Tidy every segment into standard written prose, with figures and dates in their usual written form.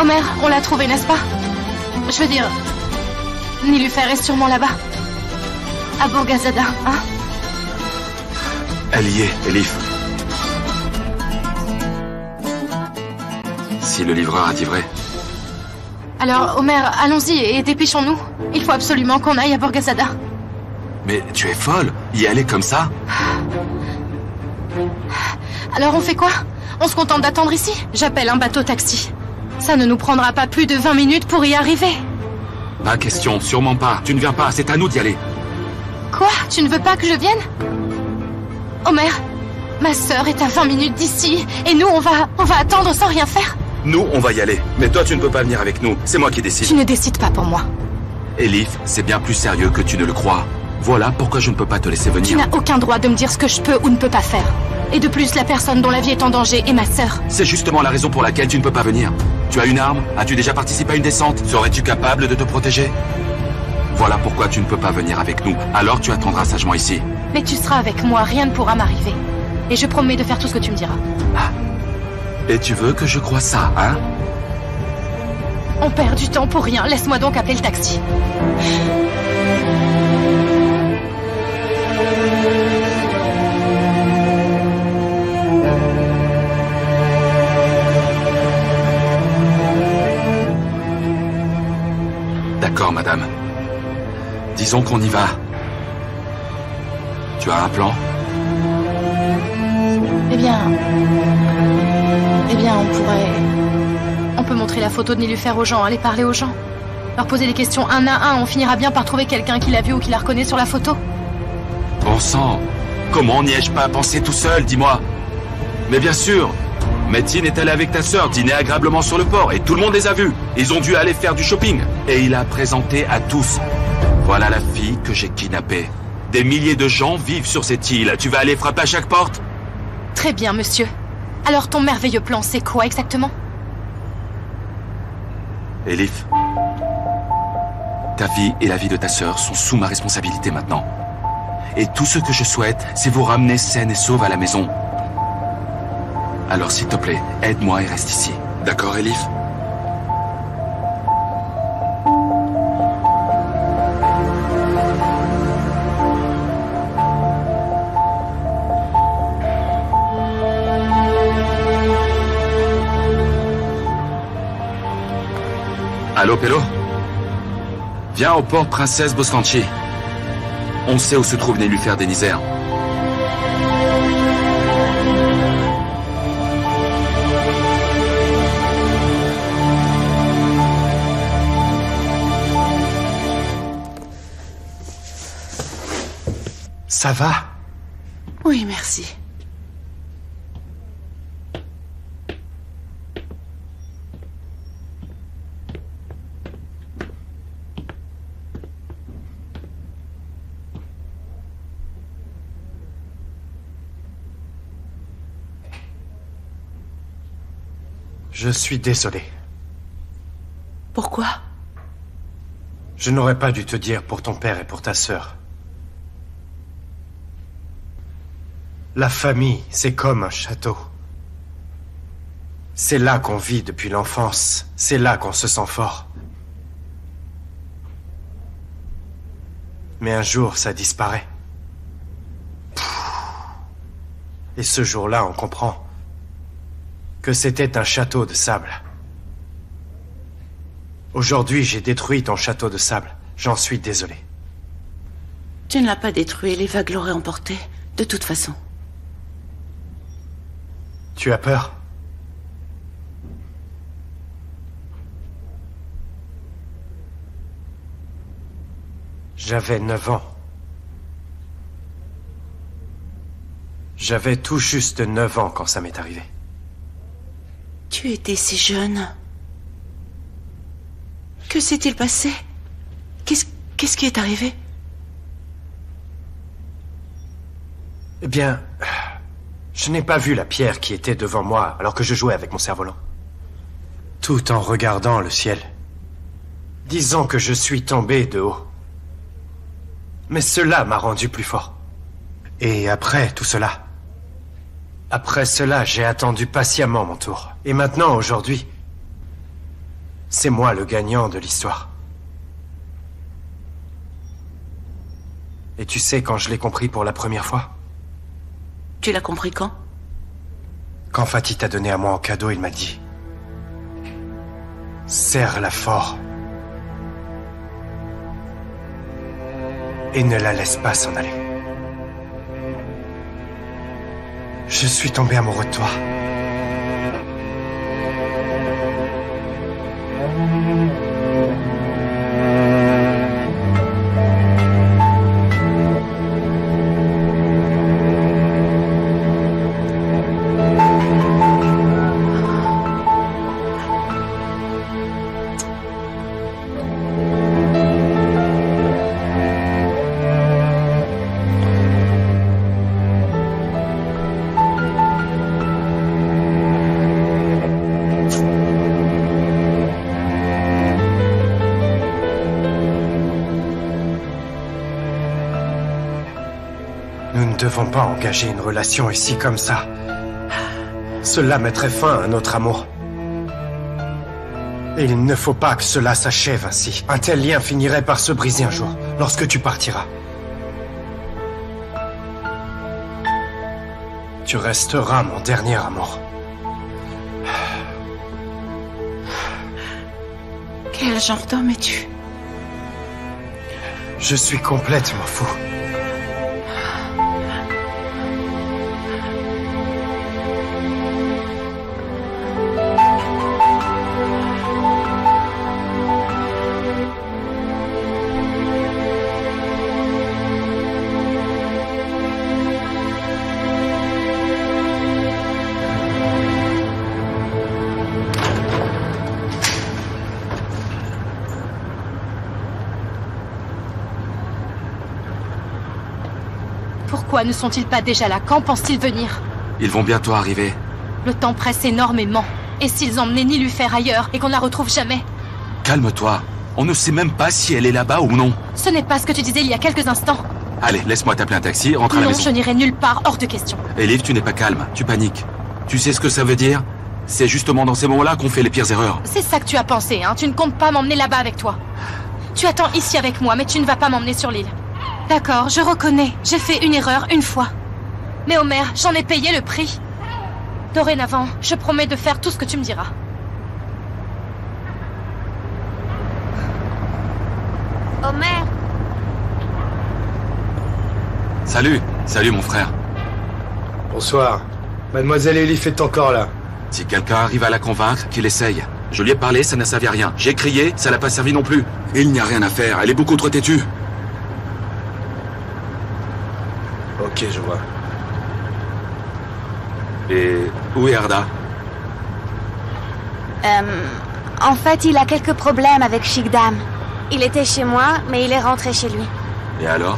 Omer, on l'a trouvé, n'est-ce pas? Je veux dire... Nilufer est sûrement là-bas. À Bourgazada, hein? Elle y est, Elif. Si le livreur a dit vrai. Alors, Omer, allons-y et dépêchons-nous. Il faut absolument qu'on aille à Bourgazada. Mais tu es folle, y aller comme ça? Alors on fait quoi? On se contente d'attendre ici? J'appelle un bateau-taxi. Ça ne nous prendra pas plus de 20 minutes pour y arriver. Pas question, sûrement pas. Tu ne viens pas, c'est à nous d'y aller. Quoi? Tu ne veux pas que je vienne? Omer, ma sœur est à 20 minutes d'ici, et nous on va attendre sans rien faire. Nous, on va y aller. Mais toi, tu ne peux pas venir avec nous. C'est moi qui décide. Tu ne décides pas pour moi. Elif, c'est bien plus sérieux que tu ne le crois. Voilà pourquoi je ne peux pas te laisser venir. Tu n'as aucun droit de me dire ce que je peux ou ne peux pas faire. Et de plus, la personne dont la vie est en danger est ma sœur. C'est justement la raison pour laquelle tu ne peux pas venir. Tu as une arme? As-tu déjà participé à une descente? Serais-tu capable de te protéger? Voilà pourquoi tu ne peux pas venir avec nous. Alors tu attendras sagement ici. Mais tu seras avec moi, rien ne pourra m'arriver. Et je promets de faire tout ce que tu me diras. Ah. Et tu veux que je croie ça, hein? On perd du temps pour rien. Laisse-moi donc appeler le taxi. D'accord, madame. Disons qu'on y va. Tu as un plan? Eh bien, on peut montrer la photo de Nilufer aux gens, aller parler aux gens. Leur poser des questions un à un, on finira bien par trouver quelqu'un qui l'a vu ou qui la reconnaît sur la photo. Bon sang, comment n'y ai-je pas pensé tout seul, dis-moi? Mais bien sûr, Metin est allé avec ta sœur dîner agréablement sur le port et tout le monde les a vus. Ils ont dû aller faire du shopping. Et il a présenté à tous. Voilà la fille que j'ai kidnappée. Des milliers de gens vivent sur cette île. Tu vas aller frapper à chaque porte? Très bien, monsieur. Alors ton merveilleux plan, c'est quoi exactement? Elif, ta vie et la vie de ta sœur sont sous ma responsabilité maintenant. Et tout ce que je souhaite, c'est vous ramener saine et sauve à la maison. Alors s'il te plaît, aide-moi et reste ici. D'accord, Elif? Allô, Pélo? Viens au port Princesse Bostanchi. On sait où se trouve Nilufer Denizer. Ça va? Oui, merci. Je suis désolé. Pourquoi? Je n'aurais pas dû te dire pour ton père et pour ta sœur. La famille, c'est comme un château. C'est là qu'on vit depuis l'enfance. C'est là qu'on se sent fort. Mais un jour, ça disparaît. Et ce jour-là, on comprend que c'était un château de sable. Aujourd'hui, j'ai détruit ton château de sable. J'en suis désolé. Tu ne l'as pas détruit, les vagues l'auraient emporté, de toute façon. Tu as peur? J'avais 9 ans. J'avais tout juste 9 ans quand ça m'est arrivé. Tu étais si jeune. Que s'est-il passé? Qu'est-ce qui est arrivé? Eh bien, je n'ai pas vu la pierre qui était devant moi alors que je jouais avec mon cerf-volant. Tout en regardant le ciel. Disons que je suis tombé de haut. Mais cela m'a rendu plus fort. Et après tout cela... Après cela, j'ai attendu patiemment mon tour. Et maintenant, aujourd'hui, C'est moi le gagnant de l'histoire. Et tu sais quand je l'ai compris pour la première fois? Tu l'as compris quand? Quand Fatih t'a donné à moi en cadeau, il m'a dit... Serre-la fort. Et ne la laisse pas s'en aller. Je suis tombé amoureux de toi. Nous ne devons pas engager une relation ici comme ça. Cela mettrait fin à notre amour. Et il ne faut pas que cela s'achève ainsi. Un tel lien finirait par se briser un jour, lorsque tu partiras. Tu resteras mon dernier amour. Quel genre d'homme es-tu? Je suis complètement fou. Pourquoi ne sont-ils pas déjà là? Quand pensent-ils venir? Ils vont bientôt arriver. Le temps presse énormément. Et s'ils emmenaient Nilufer ailleurs et qu'on la retrouve jamais? Calme-toi. On ne sait même pas si elle est là-bas ou non. Ce n'est pas ce que tu disais il y a quelques instants. Allez, laisse-moi t'appeler un taxi, rentre à la Non, maison. je n'irai nulle part, hors de question. Elif, tu n'es pas calme, tu paniques. Tu sais ce que ça veut dire? C'est justement dans ces moments-là qu'on fait les pires erreurs. C'est ça que tu as pensé, hein? Tu ne comptes pas m'emmener là-bas avec toi. Tu attends ici avec moi, mais tu ne vas pas m'emmener sur l'île. D'accord, je reconnais. J'ai fait une erreur une fois. Mais Homer, j'en ai payé le prix. Dorénavant, je promets de faire tout ce que tu me diras. Homer! Salut mon frère. Bonsoir. Mademoiselle Elif est encore là. Si quelqu'un arrive à la convaincre, qu'il essaye. Je lui ai parlé, ça n'a servi à rien. J'ai crié, ça n'a pas servi non plus. Il n'y a rien à faire, elle est beaucoup trop têtue. Ok, je vois. Et où est Arda? En fait, il a quelques problèmes avec Shigdam. Il était chez moi, mais il est rentré chez lui. Et alors?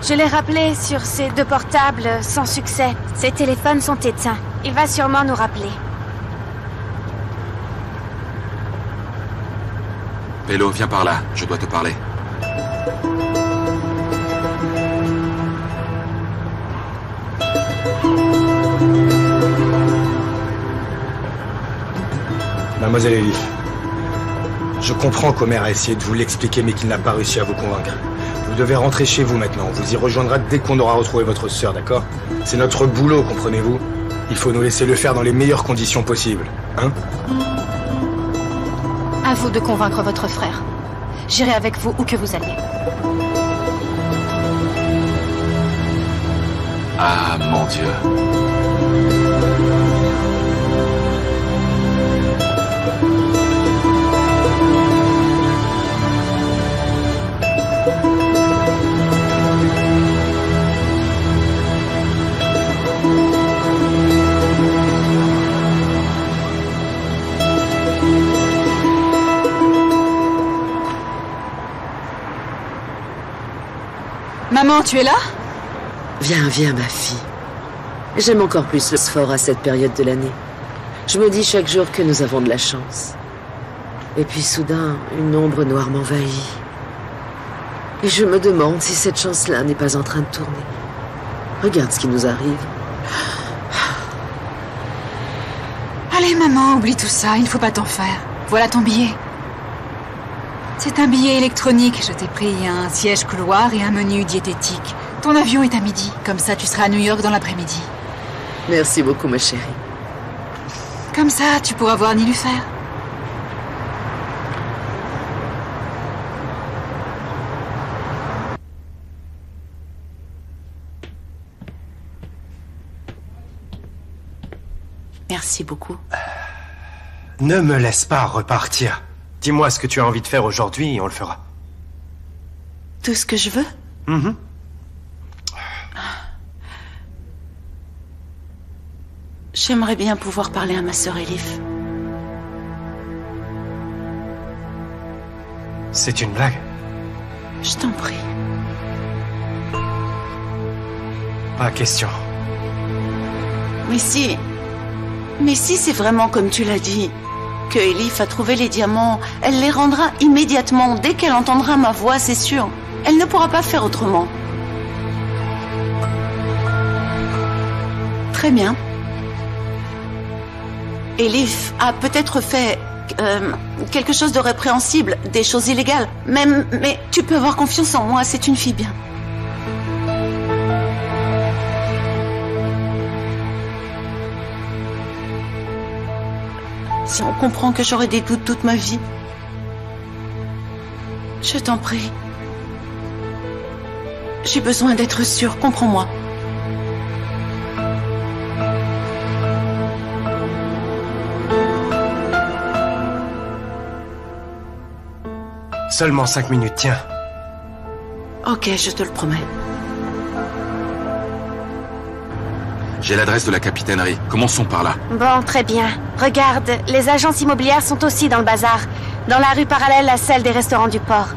Je l'ai rappelé sur ses 2 portables, sans succès. Ses téléphones sont éteints. Il va sûrement nous rappeler. Pélo, viens par là, je dois te parler. Mademoiselle Elif, je comprends qu'Homer a essayé de vous l'expliquer mais qu'il n'a pas réussi à vous convaincre. Vous devez rentrer chez vous maintenant. On vous y rejoindra dès qu'on aura retrouvé votre sœur, d'accord? C'est notre boulot, comprenez-vous? Il faut nous laisser le faire dans les meilleures conditions possibles, hein? À vous de convaincre votre frère. J'irai avec vous où que vous alliez. Ah, mon Dieu. Maman, tu es là? Viens, viens, ma fille. J'aime encore plus le Sphore à cette période de l'année. Je me dis chaque jour que nous avons de la chance. Et puis soudain, une ombre noire m'envahit. Et je me demande si cette chance-là n'est pas en train de tourner. Regarde ce qui nous arrive. Allez, maman, oublie tout ça, il ne faut pas t'en faire. Voilà ton billet. C'est un billet électronique, je t'ai pris un siège couloir et un menu diététique. Ton avion est à midi, comme ça tu seras à New York dans l'après-midi. Merci beaucoup, ma chérie. Comme ça, tu pourras voir Nilufer. Merci beaucoup. Ne me laisse pas repartir. Dis-moi ce que tu as envie de faire aujourd'hui et on le fera. Tout ce que je veux? J'aimerais bien pouvoir parler à ma sœur Elif. C'est une blague? Je t'en prie. Pas question. Mais si c'est vraiment comme tu l'as dit, que Elif a trouvé les diamants, elle les rendra immédiatement, dès qu'elle entendra ma voix, c'est sûr. Elle ne pourra pas faire autrement. Très bien. Elif a peut-être fait quelque chose de répréhensible, des choses illégales. Mais tu peux avoir confiance en moi, c'est une fille bien. Si on comprend que j'aurai des doutes toute ma vie, je t'en prie. J'ai besoin d'être sûre, comprends-moi. Seulement 5 minutes, tiens. Ok, je te le promets. J'ai l'adresse de la capitainerie. Commençons par là. Bon, très bien. Regarde, les agences immobilières sont aussi dans le bazar. Dans la rue parallèle à celle des restaurants du port.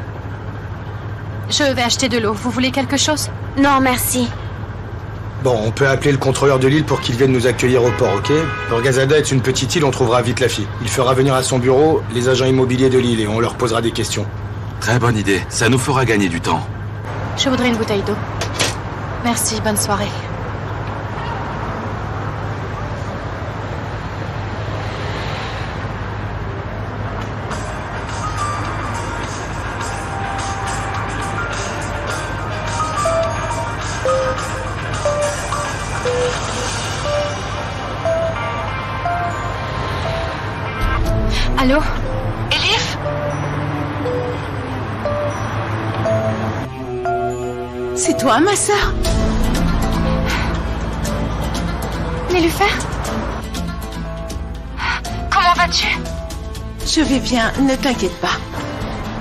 Je vais acheter de l'eau. Vous voulez quelque chose? Non, merci. Bon, on peut appeler le contrôleur de l'île pour qu'il vienne nous accueillir au port, ok? Orgazada est une petite île, on trouvera vite la fille. Il fera venir à son bureau les agents immobiliers de l'île et on leur posera des questions. Très bonne idée. Ça nous fera gagner du temps. Je voudrais une bouteille d'eau. Merci, bonne soirée. Allô? Elif? C'est toi, ma sœur? Nilufer? Comment vas-tu? Je vais bien, ne t'inquiète pas.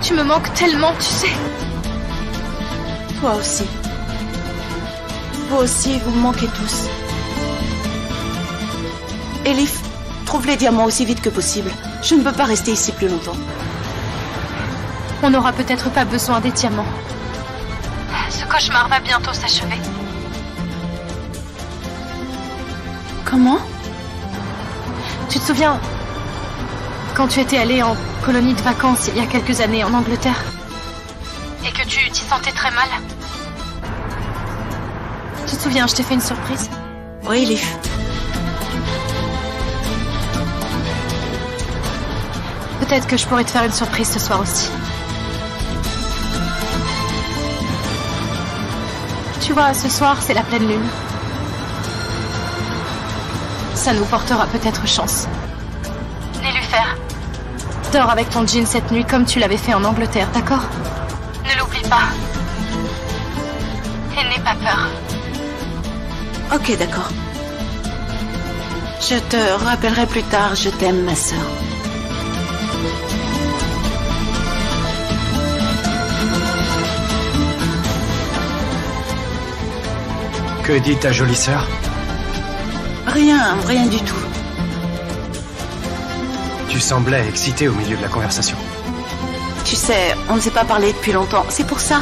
Tu me manques tellement, tu sais. Toi aussi. Vous aussi, vous me manquez tous. Elif, trouve les diamants aussi vite que possible. Je ne peux pas rester ici plus longtemps. On n'aura peut-être pas besoin des diamants. Ce cauchemar va bientôt s'achever. Comment? Tu te souviens quand tu étais allée en colonie de vacances il y a quelques années en Angleterre? Et que tu t'y sentais très mal? Tu te souviens, je t'ai fait une surprise? Oui, Elif. Peut-être que je pourrais te faire une surprise ce soir aussi. Tu vois, ce soir, c'est la pleine lune. Ça nous portera peut-être chance. Nilufer, dors avec ton jean cette nuit comme tu l'avais fait en Angleterre, d'accord? Ne l'oublie pas. Et n'aie pas peur. Ok, d'accord. Je te rappellerai plus tard, je t'aime, ma sœur. Que dit ta jolie sœur? Rien du tout. Tu semblais excitée au milieu de la conversation. Tu sais, on ne s'est pas parlé depuis longtemps, c'est pour ça.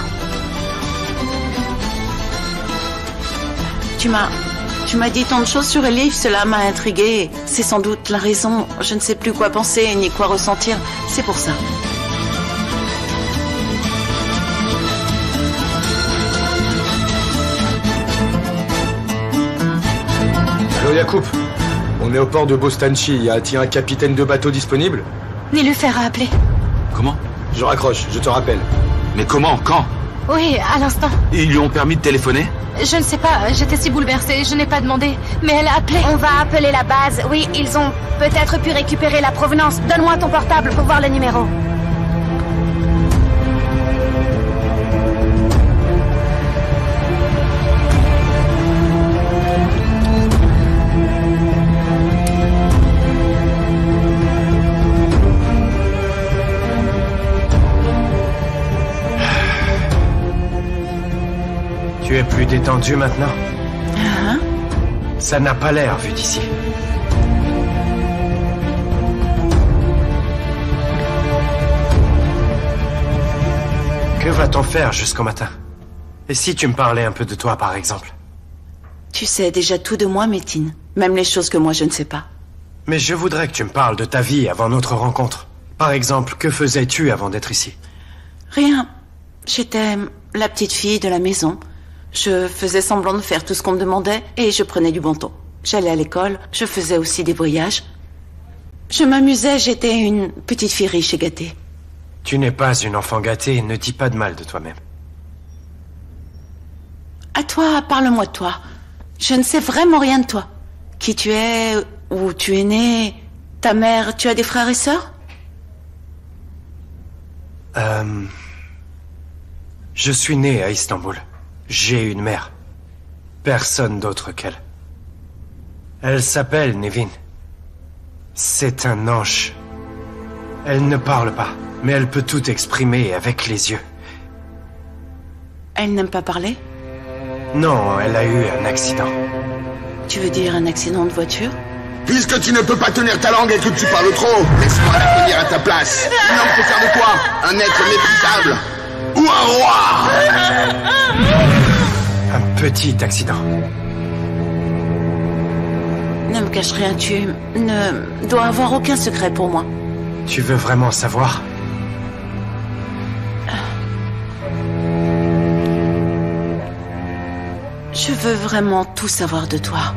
Tu m'as dit tant de choses sur Elif, cela m'a intriguée. C'est sans doute la raison, je ne sais plus quoi penser ni quoi ressentir, c'est pour ça. Allô, Yacoub? On est au port de Bostanchi. Y a-t-il un capitaine de bateau disponible? Nilufer a appelé. Comment? Je raccroche, je te rappelle. Mais comment? Quand? Oui, à l'instant. Ils lui ont permis de téléphoner? Je ne sais pas, j'étais si bouleversée, je n'ai pas demandé. Mais elle a appelé. On va appeler la base. Oui, ils ont peut-être pu récupérer la provenance. Donne-moi ton portable pour voir le numéro. Tu es plus détendu maintenant? Hein? Ça n'a pas l'air vu d'ici. Que va-t-on faire jusqu'au matin? Et si tu me parlais un peu de toi, par exemple? Tu sais déjà tout de moi, Métine. Même les choses que moi je ne sais pas. Mais je voudrais que tu me parles de ta vie avant notre rencontre. Par exemple, que faisais-tu avant d'être ici? Rien. J'étais la petite fille de la maison. Je faisais semblant de faire tout ce qu'on me demandait et je prenais du bon ton. J'allais à l'école, je faisais aussi des voyages. Je m'amusais, j'étais une petite fille riche et gâtée. Tu n'es pas une enfant gâtée, ne dis pas de mal de toi-même. À toi, parle-moi de toi. Je ne sais vraiment rien de toi. Qui tu es, où tu es né, ta mère, tu as des frères et sœurs? Je suis né à Istanbul. J'ai une mère. Personne d'autre qu'elle. Elle s'appelle Nevin. C'est un ange. Elle ne parle pas, mais elle peut tout exprimer avec les yeux. Elle n'aime pas parler? Non, elle a eu un accident. Tu veux dire un accident de voiture? Puisque tu ne peux pas tenir ta langue et que tu parles trop, laisse-moi la tenir à ta place. Un homme peut faire de toi un être méprisable ou un roi. Un petit accident. Ne me cache rien, tu ne dois avoir aucun secret pour moi. Tu veux vraiment savoir? Je veux vraiment tout savoir de toi.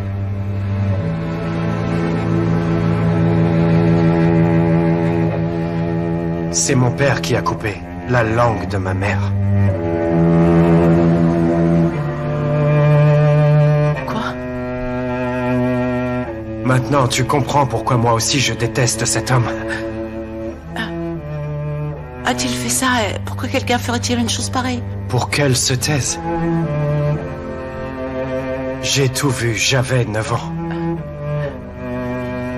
C'est mon père qui a coupé la langue de ma mère. Quoi? Maintenant, tu comprends pourquoi moi aussi je déteste cet homme. A-t-il fait ça? Et pourquoi quelqu'un ferait-il une chose pareille? Pour qu'elle se taise. J'ai tout vu, j'avais 9 ans.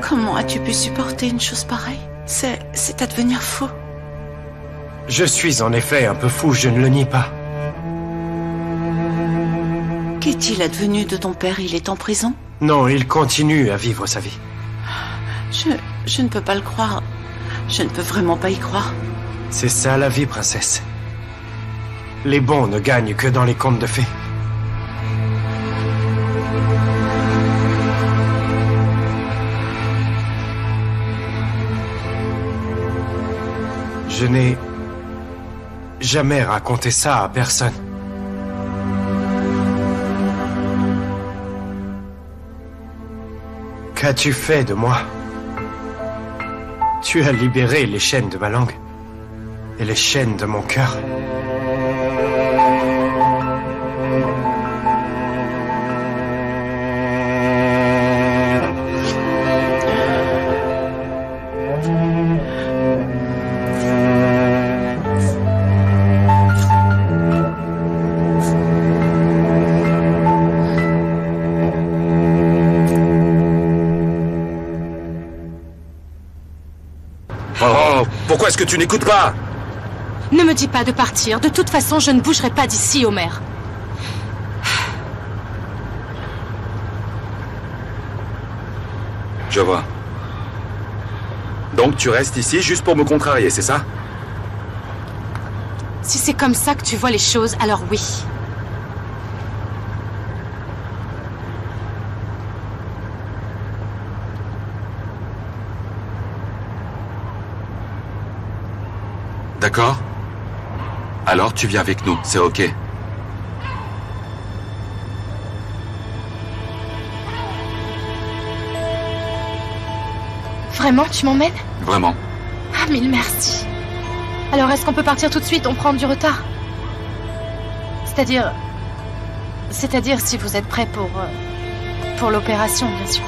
Comment as-tu pu supporter une chose pareille? C'est à devenir fou. Je suis en effet un peu fou, je ne le nie pas. Qu'est-il advenu de ton père? Il est en prison? Non, il continue à vivre sa vie. Je ne peux pas le croire. Je ne peux vraiment pas y croire. C'est ça la vie, princesse. Les bons ne gagnent que dans les contes de fées. Je n'ai jamais raconté ça à personne. Qu'as-tu fait de moi? Tu as libéré les chaînes de ma langue et les chaînes de mon cœur. Oh, pourquoi est-ce que tu n'écoutes pas? Ne me dis pas de partir. De toute façon, je ne bougerai pas d'ici, Omer. Je vois. Donc tu restes ici juste pour me contrarier, c'est ça? Si c'est comme ça que tu vois les choses, alors oui. D'accord. Alors tu viens avec nous, c'est ok. Vraiment, tu m'emmènes? Vraiment. Ah, mille merci. Alors, est-ce qu'on peut partir tout de suite? On prend du retard. C'est-à-dire si vous êtes prêts pour l'opération, bien sûr.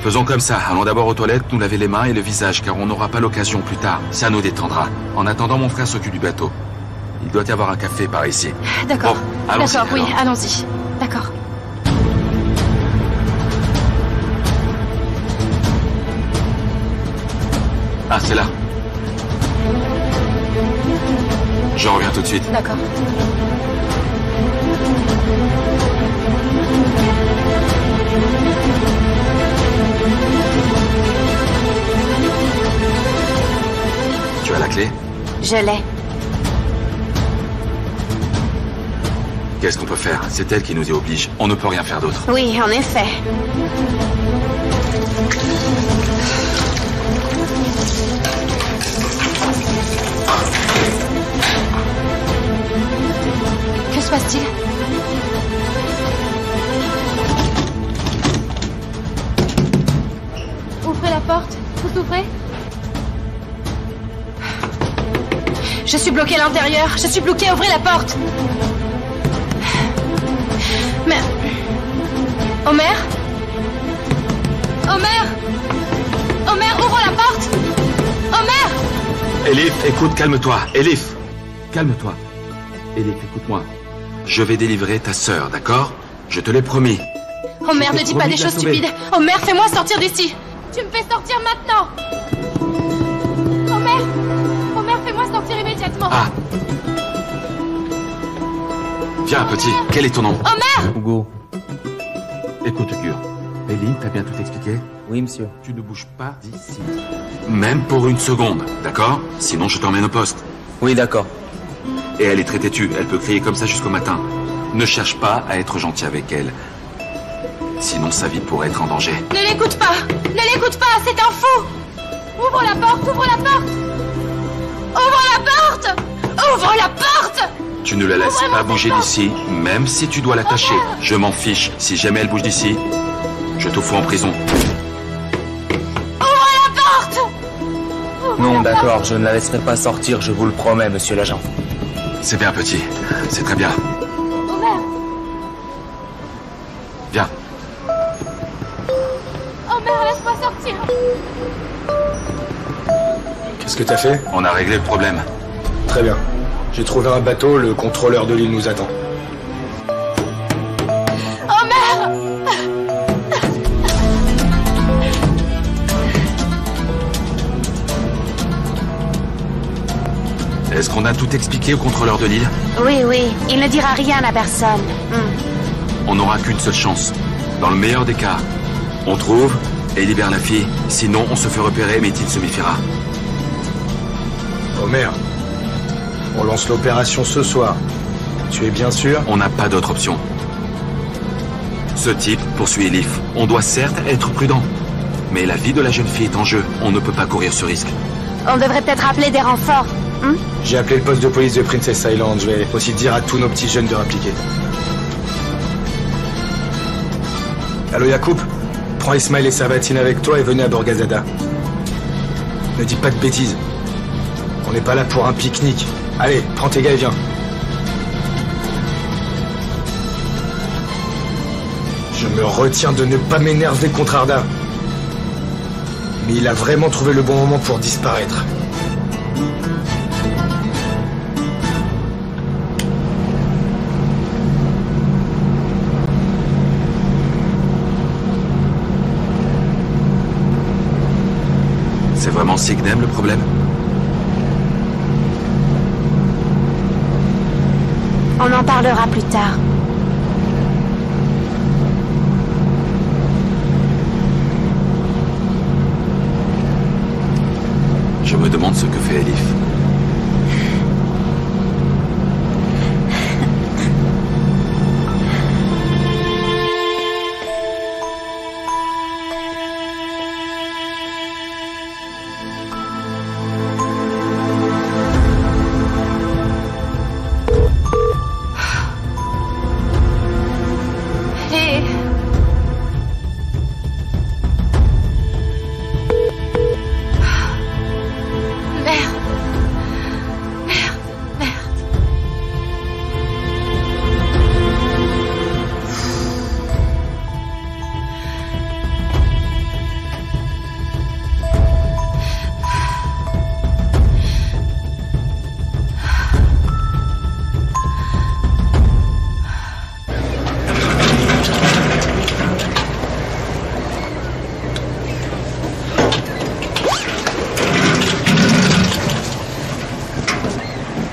Faisons comme ça. Allons d'abord aux toilettes, nous laver les mains et le visage, car on n'aura pas l'occasion plus tard. Ça nous détendra. En attendant, mon frère s'occupe du bateau. Il doit y avoir un café par ici. D'accord. Bon, allons-y, d'accord, oui, alors. allons-y. D'accord. Ah, c'est là. Je reviens tout de suite. D'accord. Tu as la clé? Je l'ai. Qu'est-ce qu'on peut faire? C'est elle qui nous y oblige. On ne peut rien faire d'autre. Oui, en effet. Que se passe-t-il? Ouvrez la porte. Vous ouvrez? Je suis bloquée à l'intérieur. Je suis bloquée. Ouvrez la porte. Mais... Homer? Homer? Homer, ouvre la porte! Homer! Elif, écoute, calme-toi. Elif, calme-toi. Elif, écoute-moi. Je vais délivrer ta sœur, d'accord? Je te l'ai promis. Homer, Je ne t'ai dis pas promis des de la choses sauver. stupides. Homer, fais-moi sortir d'ici. Tu me fais sortir maintenant. Homer! Homer, fais-moi sortir immédiatement. Ah. Viens, petit. Quel est ton nom? Homer! Hugo. Écoute, Gur. Elif, t'as bien tout expliqué? Oui, monsieur. Tu ne bouges pas d'ici. Même pour une seconde, d'accord? Sinon, je t'emmène au poste. Oui, d'accord. Et elle est très têtue. Elle peut crier comme ça jusqu'au matin. Ne cherche pas à être gentil avec elle. Sinon, sa vie pourrait être en danger. Ne l'écoute pas! Ne l'écoute pas! C'est un fou! Ouvre la porte! Ouvre la porte! Ouvre la porte! Ouvre la porte! Tu ne la laisses pas bouger d'ici, même si tu dois l'attacher. Je m'en fiche. Si jamais elle bouge d'ici, je te fous en prison. Ouvre la porte! Non, d'accord, je ne la laisserai pas sortir, je vous le promets, monsieur l'agent. C'est bien, petit. C'est très bien. Homer! Viens. Homer, laisse-moi sortir! Qu'est-ce que t'as fait? On a réglé le problème. Très bien. J'ai trouvé un bateau, le contrôleur de l'île nous attend. Homer! Est-ce qu'on a tout expliqué au contrôleur de l'île? Oui, oui, il ne dira rien à personne. On n'aura qu'une seule chance. Dans le meilleur des cas, on trouve et libère la fille. Sinon, on se fait repérer, mais il se méfiera. Homer, on lance l'opération ce soir. Tu es bien sûr? On n'a pas d'autre option. Ce type poursuit Elif. On doit certes être prudent. Mais la vie de la jeune fille est en jeu. On ne peut pas courir ce risque. On devrait peut-être appeler des renforts. J'ai appelé le poste de police de Princess Island. Je vais aussi dire à tous nos petits jeunes de rappliquer. Allô, Yacoub? Prends Ismaël et Sabatine avec toi et venez à Borgazada. Ne dis pas de bêtises. On n'est pas là pour un pique-nique. Allez, prends tes gars et viens. Je me retiens de ne pas m'énerver contre Arda. Mais il a vraiment trouvé le bon moment pour disparaître. C'est vraiment Signem le problème? On en parlera plus tard. Je me demande ce que fait Elif. Et... Merde.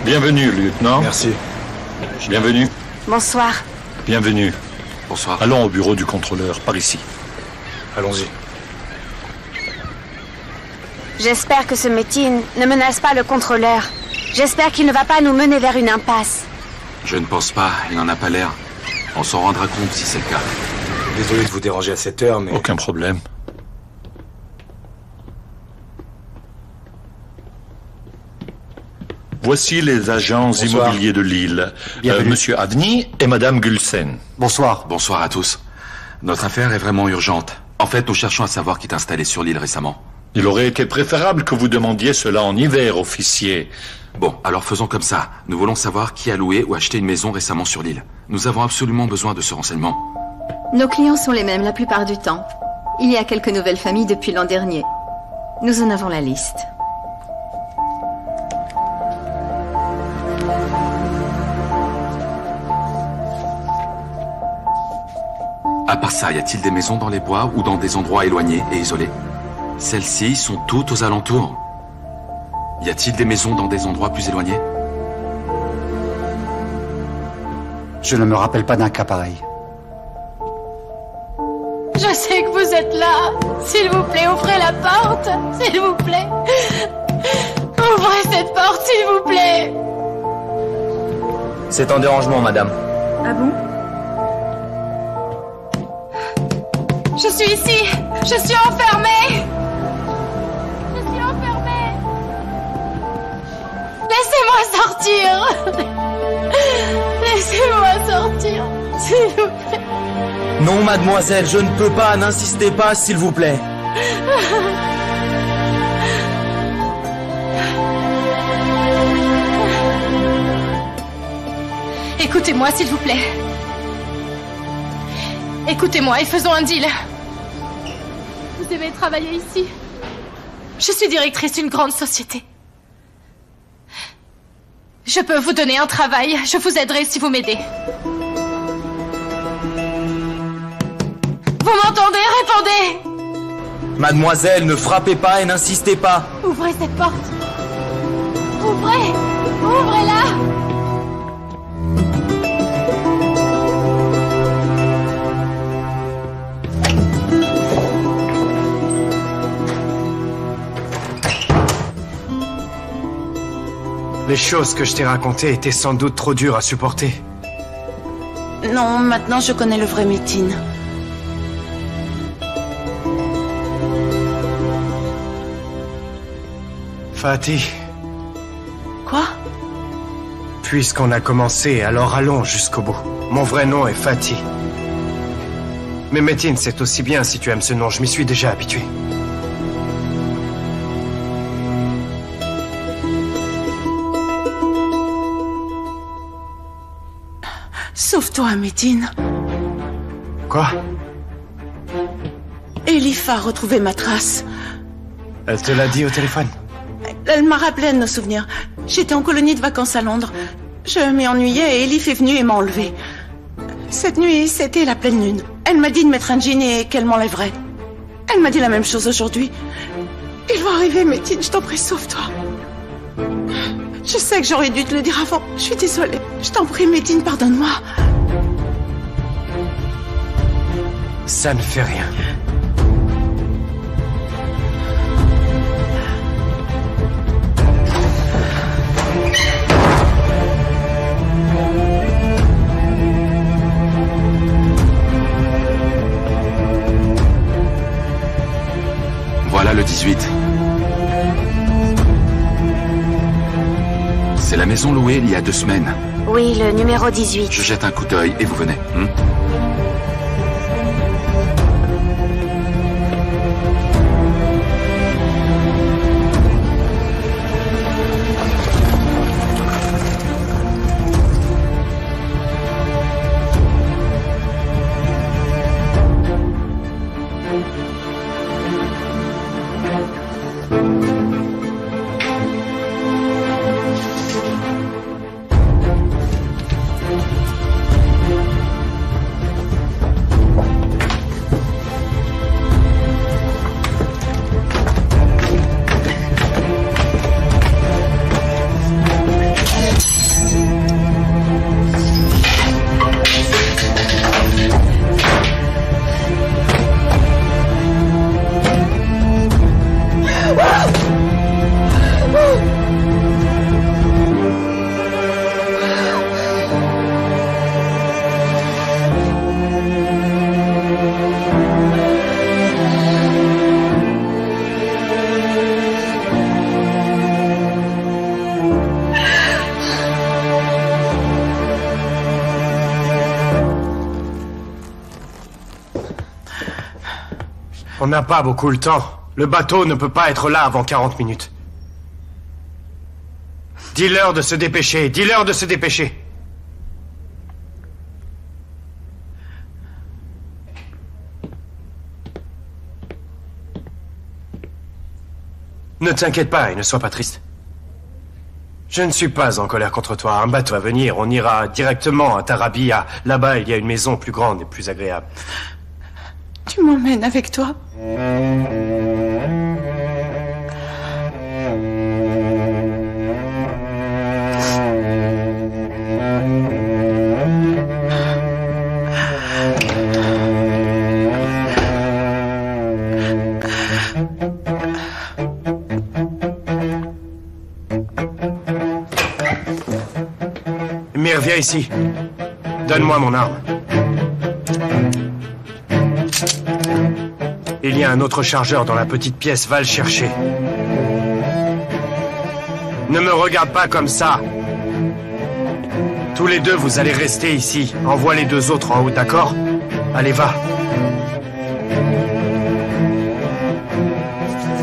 Bienvenue, lieutenant. Merci. Bienvenue. Bonsoir. Bienvenue. Bonsoir. Allons au bureau du contrôleur, par ici. Allons-y. J'espère que ce Métine ne menace pas le contrôleur. J'espère qu'il ne va pas nous mener vers une impasse. Je ne pense pas, il n'en a pas l'air. On s'en rendra compte si c'est le cas. Désolé de vous déranger à cette heure, mais... Aucun problème. Voici les agents immobiliers de Lille. Monsieur Avni et Madame Gulsen. Bonsoir. Bonsoir à tous. Notre affaire est vraiment urgente. En fait, nous cherchons à savoir qui est installé sur l'île récemment. Il aurait été préférable que vous demandiez cela en hiver, officier. Bon, alors faisons comme ça. Nous voulons savoir qui a loué ou acheté une maison récemment sur l'île. Nous avons absolument besoin de ce renseignement. Nos clients sont les mêmes la plupart du temps. Il y a quelques nouvelles familles depuis l'an dernier. Nous en avons la liste. À part ça, y a-t-il des maisons dans les bois ou dans des endroits éloignés et isolés? Celles-ci sont toutes aux alentours. Y a-t-il des maisons dans des endroits plus éloignés? Je ne me rappelle pas d'un cas pareil. Je sais que vous êtes là. S'il vous plaît, ouvrez la porte. S'il vous plaît. Ouvrez cette porte, s'il vous plaît. C'est un dérangement, madame. Ah bon? Je suis ici. Je suis enfermée. Je suis enfermée. Laissez-moi sortir. Laissez-moi sortir, s'il vous plaît. Non, mademoiselle, je ne peux pas. N'insistez pas, s'il vous plaît. Écoutez-moi, s'il vous plaît. Écoutez-moi et faisons un deal. Vous aimez travailler ici? Je suis directrice d'une grande société. Je peux vous donner un travail. Je vous aiderai si vous m'aidez. Vous m'entendez? Répondez! Mademoiselle, ne frappez pas et n'insistez pas. Ouvrez cette porte. Ouvrez! Ouvrez-la! Les choses que je t'ai racontées étaient sans doute trop dures à supporter. Non, maintenant je connais le vrai Métine. Fatih. Quoi? Puisqu'on a commencé, alors allons jusqu'au bout. Mon vrai nom est Fatih. Mais Métine, c'est aussi bien si tu aimes ce nom, je m'y suis déjà habitué. Sauve-toi, Métine. Quoi? Elif a retrouvé ma trace. Elle te l'a dit au téléphone? Elle m'a rappelé de nos souvenirs. J'étais en colonie de vacances à Londres. Je m'y ennuyais et Elif est venue et m'a enlevée. Cette nuit, c'était la pleine lune. Elle m'a dit de mettre un jean et qu'elle m'enlèverait. Elle m'a dit la même chose aujourd'hui. Il va arriver, Métine, je t'en prie, sauve-toi. Je sais que j'aurais dû te le dire avant. Je suis désolée. Je t'en prie, Métine, pardonne-moi. Ça ne fait rien. Voilà le 18. C'est la maison louée il y a 2 semaines. Oui, le numéro 18. Je jette un coup d'œil et vous venez. On n'a pas beaucoup le temps. Le bateau ne peut pas être là avant 40 minutes. Dis-leur de se dépêcher. Dis-leur de se dépêcher. Ne t'inquiète pas et ne sois pas triste. Je ne suis pas en colère contre toi. Un bateau va venir. On ira directement à Tarabia. Là-bas, il y a une maison plus grande et plus agréable. Tu m'emmènes avec toi? Mir, viens ici. Donne-moi mon arme. Il y a un autre chargeur dans la petite pièce, va le chercher. Ne me regarde pas comme ça. Tous les deux, vous allez rester ici. Envoie les deux autres en haut, d'accord? Allez, va.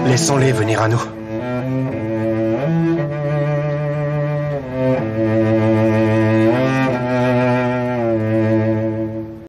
Laissons-les venir à nous.